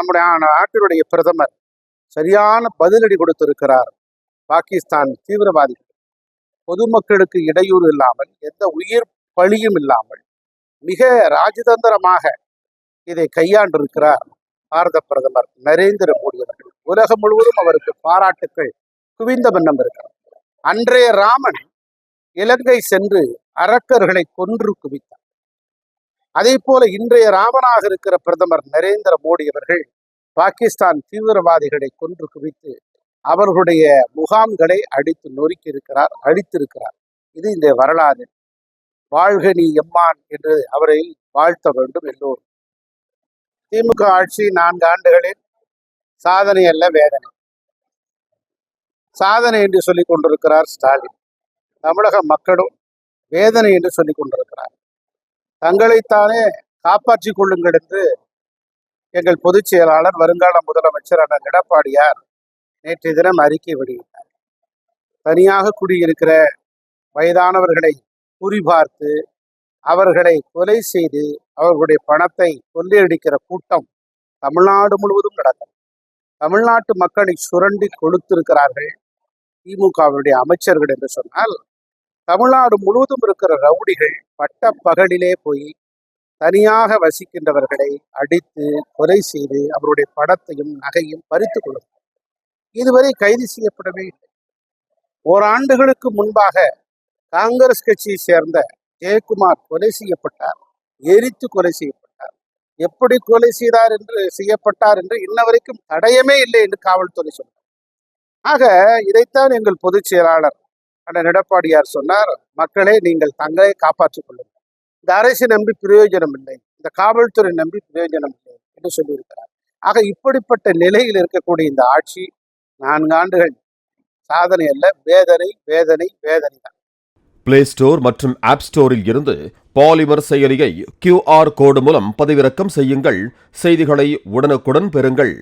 நம்முடைய நாட்டினுடைய பிரதமர் சரியான பதிலடி கொடுத்திருக்கிறார். பாகிஸ்தான் தீவிரவாதிகள் பொதுமக்களுக்கு இடையூறு இல்லாமல், எந்த உயிர் பலியும் இல்லாமல் மிக ராஜதந்திரமாக இதை கையாண்டிருக்கிறார் பாரத பிரதமர் நரேந்திர மோடி அவர்கள். உலகம் முழுவதும் அவருக்கு பாராட்டுக்கள் குவிந்த வண்ணம் இருக்கிறார். அன்றைய ராமன் இலங்கை சென்று அரக்கர்களை கொன்று குவித்தார். அதே போல இன்றைய ராமனாக இருக்கிற பிரதமர் நரேந்திர மோடி அவர்கள் பாகிஸ்தான் தீவிரவாதிகளை கொன்று குவித்து அவர்களுடைய முகாம்களை அடித்து நொறுக்கி இருக்கிறார், அழித்திருக்கிறார். இது இந்த வரலாறு. வாழ்க நீ எம்மான் என்று அவரை வாழ்த்த வேண்டும் எல்லோரும். திமுக ஆட்சி 4 ஆண்டுகளில் சாதனை அல்ல வேதனை. சாதனை என்று சொல்லிக் கொண்டிருக்கிறார் ஸ்டாலின். தமிழக மக்களும் வேதனை என்று சொல்லிக் கொண்டிருக்கிறார். தங்களைத்தானே காப்பாற்றிக் கொள்ளுங்கள் என்று எங்கள் பொதுச் செயலாளர் வருங்கால முதலமைச்சர் அண்ணன் எடப்பாடியார் நேற்றைய தினம் அறிக்கை வெளியிட்டார். தனியாக குடியிருக்கிற வயதானவர்களை குறிபார்த்து அவர்களை கொலை செய்து அவர்களுடைய பணத்தை கொள்ளையடிக்கிற கூட்டம் தமிழ்நாடு முழுவதும் நடக்கும். தமிழ்நாட்டு மக்களை சுரண்டி கொடுத்திருக்கிறார்கள் திமுகவுடைய அமைச்சர்கள் என்று சொன்னால், தமிழ்நாடு முழுவதும் இருக்கிற ரவுடிகள் பட்ட பகலிலே போய் தனியாக வசிக்கின்றவர்களை அடித்து கொலை செய்து அவருடைய பணத்தையும் நகையும் பறித்து கொடுத்தார். இதுவரை கைது செய்யப்படவே இல்லை. ஓராண்டுகளுக்கு முன்பாக காங்கிரஸ் கட்சியை சேர்ந்த ஜெயக்குமார் கொலை செய்யப்பட்டார், எரித்து கொலை செய்யப்பட்டார். எப்படி கொலை செய்யப்பட்டார் என்று இன்ன வரைக்கும் தடயமே இல்லை என்று காவல்துறை சொன்னார். ஆக இதைத்தான் எங்கள் பொதுச் செயலாளர் அண்ணன் எடப்பாடியார் சொன்னார், மக்களே நீங்கள் தங்களை காப்பாற்றிக் கொள்ளுங்கள், இந்த அரசை நம்பி பிரயோஜனம் இல்லை, இந்த காவல்துறை நம்பி பிரயோஜனம் இல்லை என்று சொல்லியிருக்கிறார். ஆக இப்படிப்பட்ட நிலையில் இருக்கக்கூடிய இந்த ஆட்சி 4 ஆண்டுகள் சாதனை அல்ல, வேதனை வேதனை வேதனை தான். பிளே ஸ்டோர் மற்றும் ஆப் ஸ்டோரில் இருந்து பாலிமர் செயலியை QR கோடு மூலம் பதிவிறக்கம் செய்யுங்கள். செய்திகளை உடனுக்குடன் பெறுங்கள்.